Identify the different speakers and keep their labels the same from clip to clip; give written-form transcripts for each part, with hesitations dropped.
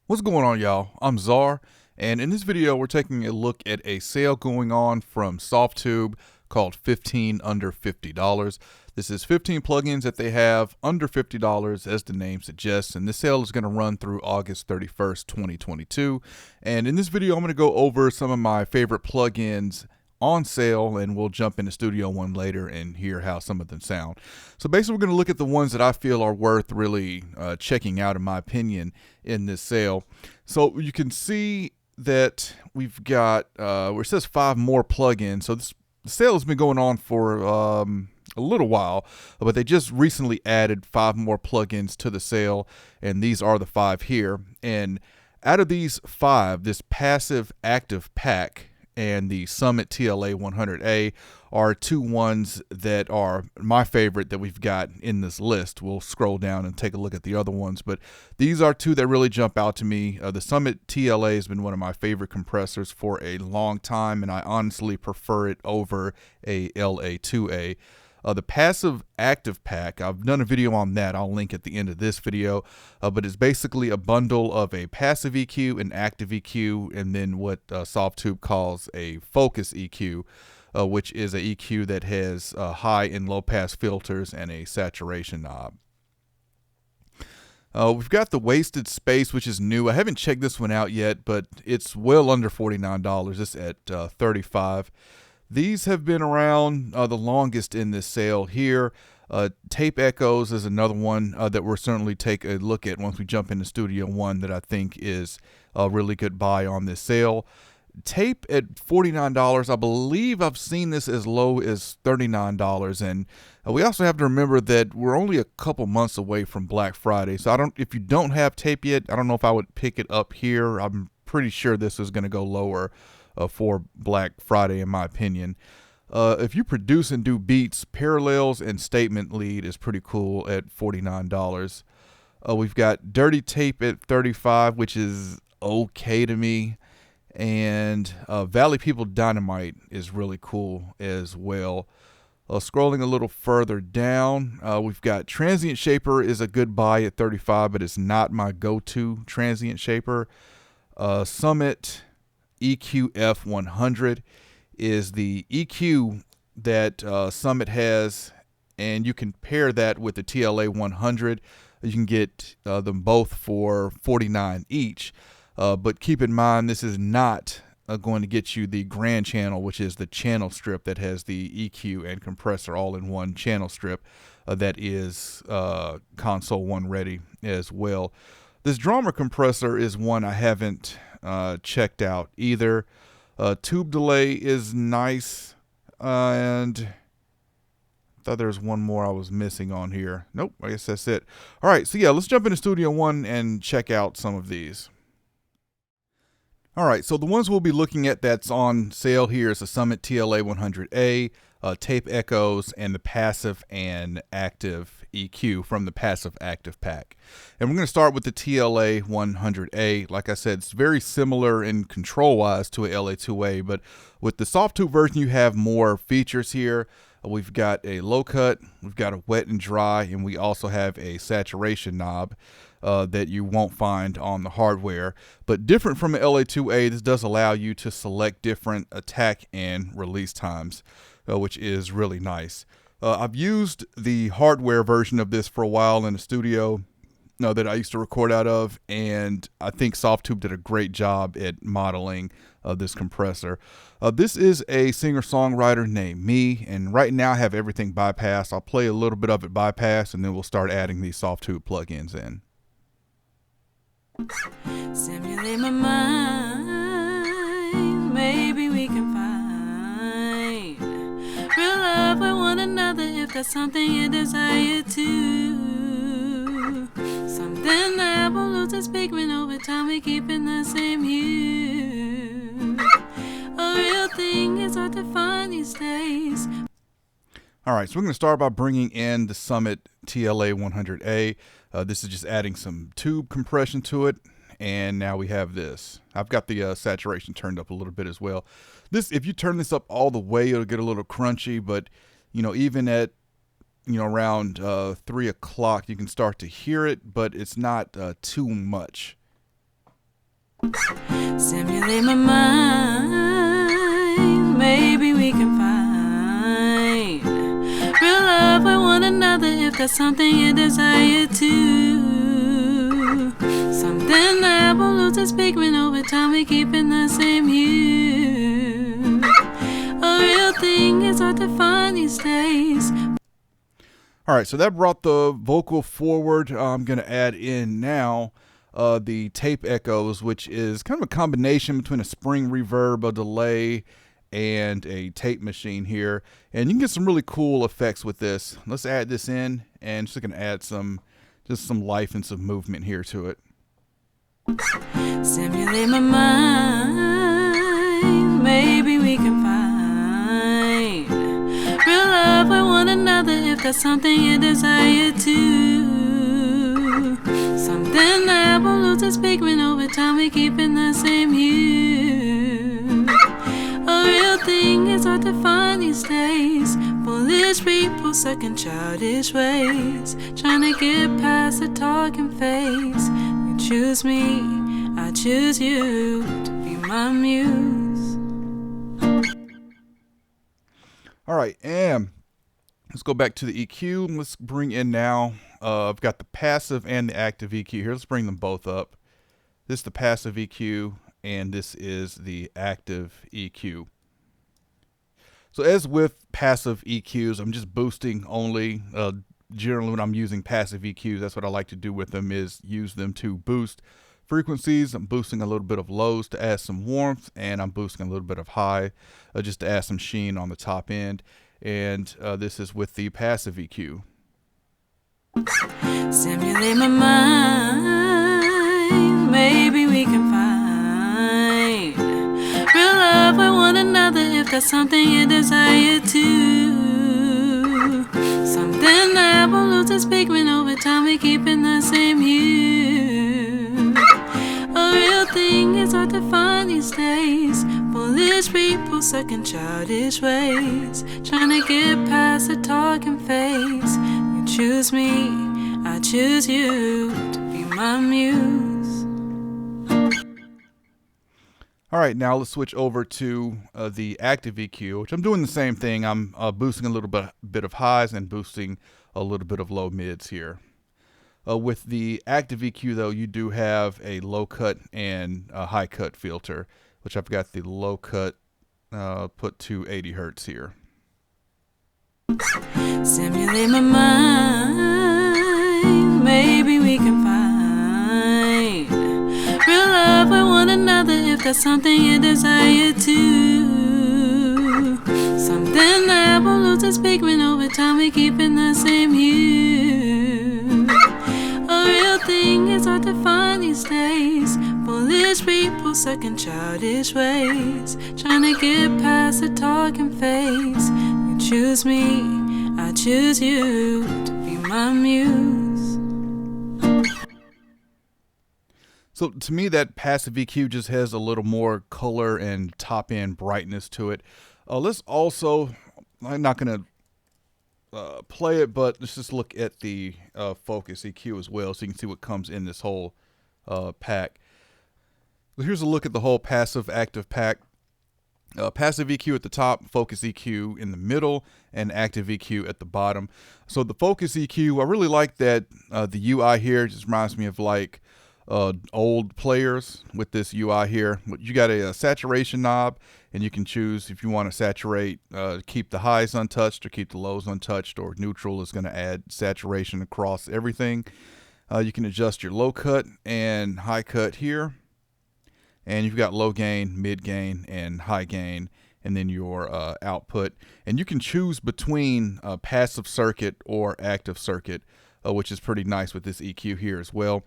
Speaker 1: What's going on, y'all? I'm Czar, and in this video we're taking a look at a sale going on from Softube called 15 under $50. This is 15 plugins that they have under $50 as the name suggests, and this sale is going to run through August 31st, 2022. And in this video I'm going to go over some of my favorite plugins on sale, and we'll jump into Studio One later and hear how some of them sound. So basically we're going to look at the ones that I feel are worth really checking out, in my opinion, in this sale. So you can see that we've got where it says 5 more plugins. So the sale has been going on for a little while, but they just recently added 5 more plugins to the sale, and these are the 5 here. And out of these 5, this passive active pack and the Summit TLA 100A are 2 ones that are my favorite that we've got in this list. We'll scroll down and take a look at the other ones, but these are 2 that really jump out to me. The Summit TLA has been one of my favorite compressors for a long time, and I honestly prefer it over a LA2A. The passive active pack, I've done a video on that. I'll link at the end of this video, but it's basically a bundle of a passive EQ, an active EQ, and then what Softube calls a focus EQ, which is a EQ that has high and low pass filters and a saturation knob. We've got the Wasted Space, which is new. I haven't checked this one out yet, but it's well under $49. It's at $35. These have been around the longest in this sale here. Tape Echoes is another one that we'll certainly take a look at once we jump into Studio One, that I think is a really good buy on this sale. Tape at $49. I believe I've seen this as low as $39, and we also have to remember that we're only a couple months away from Black Friday. So if you don't have Tape yet, I don't know if I would pick it up here. I'm pretty sure this is going to go lower for Black Friday, in my opinion. If you produce and do beats, Parallels and Statement Lead is pretty cool at $49. We've got Dirty Tape at $35, which is okay to me. And Valley People Dynamite is really cool as well. Scrolling a little further down, we've got Transient Shaper is a good buy at $35, but it's not my go-to Transient Shaper. Summit EQ F100 is the EQ that Summit has, and you can pair that with the TLA 100. You can get them both for $49 each, but keep in mind this is not going to get you the Grand Channel, which is the channel strip that has the EQ and compressor all in one channel strip that is console one ready as well. This Drummer compressor is one I haven't checked out either. Tube delay is nice, and I thought there was one more I was missing on here. Nope, I guess that's it. All right, so yeah, let's jump into Studio One and check out some of these. All right, so the ones we'll be looking at that's on sale here is the Summit TLA 100A, Tape Echoes, and the passive and active EQ from the passive active pack. And we're going to start with the TLA 100A. Like I said, it's very similar in control wise to a LA2A, but with the Softube version you have more features here. We've got a low cut, we've got a wet and dry, and we also have a saturation knob that you won't find on the hardware. But different from an LA2A, this does allow you to select different attack and release times, which is really nice. I've used the hardware version of this for a while in the studio that I used to record out of, and I think Softube did a great job at modeling this compressor. This is a singer-songwriter named Me, and right now I have everything bypassed. I'll play a little bit of it bypassed, and then we'll start adding these Softube plugins in.
Speaker 2: Simulate my mind, maybe we can find real love with one another if that's something you desire to. Something that will lose its pigment over time, we keep in the same hue. A real thing is hard to find these days.
Speaker 1: All right, so we're going to start by bringing in the Summit TLA 100A. This is just adding some tube compression to it, and now we have this. I've got the saturation turned up a little bit as well. This, if you turn this up all the way, it'll get a little crunchy, but even at around 3 o'clock, you can start to hear it, but it's not too much.
Speaker 2: Stimulate my mind, maybe we can find real love with one another if that's something you desire to. Something that will lose its pigment over time, we keeping the same hue. A real thing is hard to find these days.
Speaker 1: All right, so that brought the vocal forward. I'm going to add in now the tape echoes, which is kind of a combination between a spring reverb, a delay, and a tape machine here. And you can get some really cool effects with this. Let's add this in, and just going to add some life and some movement here to it.
Speaker 2: Stimulate my mind, maybe we can find real love with one another if that's something you desire to. Something that will lose its pigment over time, we keeping the same hue. A real thing is hard to find these days. Foolish people stuck in childish ways, trying to get past the talking phase. You choose me, I choose you to be my muse.
Speaker 1: All right, and let's go back to the EQ. Let's bring in now, I've got the passive and the active EQ here. Let's bring them both up. This is the passive EQ, and this is the active EQ. So as with passive EQs, I'm just boosting only. Generally when I'm using passive EQs, that's what I like to do with them, is use them to boost frequencies. I'm boosting a little bit of lows to add some warmth, and I'm boosting a little bit of high just to add some sheen on the top end. And this is with the passive EQ.
Speaker 2: Stimulate my mind, maybe we can find real love with one another if that's something you desire to. Something that will lose its pigment over time, we keeping the same hue. A real thing is hard to find these days. Foolish people stuck in childish ways, trying to get past the talking phase. You choose me, I choose you to be my muse.
Speaker 1: All right, now let's switch over to the active EQ, which I'm doing the same thing. I'm boosting a little bit of highs and boosting a little bit of low mids here. With the active EQ, though, you do have a low cut and a high cut filter, which I've got the low cut put to 80 hertz here.
Speaker 2: Stimulate my mind, maybe we can find real love with one another if that's something you desire to. Something that will lose its pigment over time, we keeping the same hue. A real thing is hard to find these days. Foolish people stuck in childish ways, trying to get past the talking phase. You choose me, I choose you to be my muse.
Speaker 1: So to me, that passive EQ just has a little more color and top end brightness to it. Let's also, I'm not going to play it, but let's just look at the focus EQ as well, so you can see what comes in this whole pack. So here's a look at the whole passive active pack. Passive EQ at the top, focus EQ in the middle, and active EQ at the bottom. So the focus EQ, I really like that the UI here just reminds me of like old players with this UI here. You got a saturation knob, and you can choose if you want to saturate, keep the highs untouched or keep the lows untouched, or neutral is going to add saturation across everything. You can adjust your low cut and high cut here, and you've got low gain, mid gain, and high gain, and then your output. And you can choose between passive circuit or active circuit, which is pretty nice with this EQ here as well.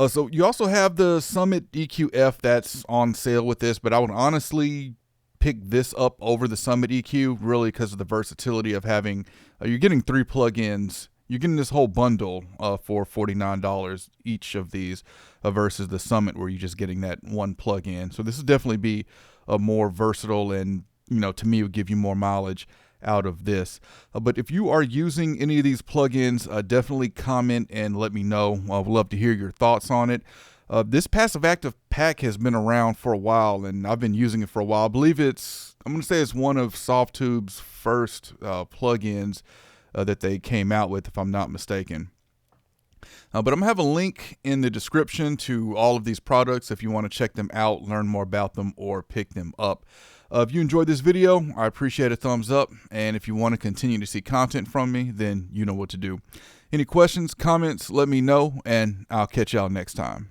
Speaker 1: So you also have the Summit EQ-F that's on sale with this, but I would honestly pick this up over the Summit EQ, really, because of the versatility of having, you're getting 3 plugins. You're getting this whole bundle for $49 each of these versus the Summit, where you're just getting that one plug-in. So this would definitely be a more versatile, and to me, would give you more mileage out of this. But if you are using any of these plugins, definitely comment and let me know. I would love to hear your thoughts on it. This passive active pack has been around for a while, and I've been using it for a while. I believe I'm going to say it's one of Softube's first plugins that they came out with, if I'm not mistaken. But I'm going to have a link in the description to all of these products if you want to check them out, learn more about them, or pick them up. If you enjoyed this video, I appreciate a thumbs up. And if you want to continue to see content from me, then you know what to do. Any questions, comments, let me know, and I'll catch y'all next time.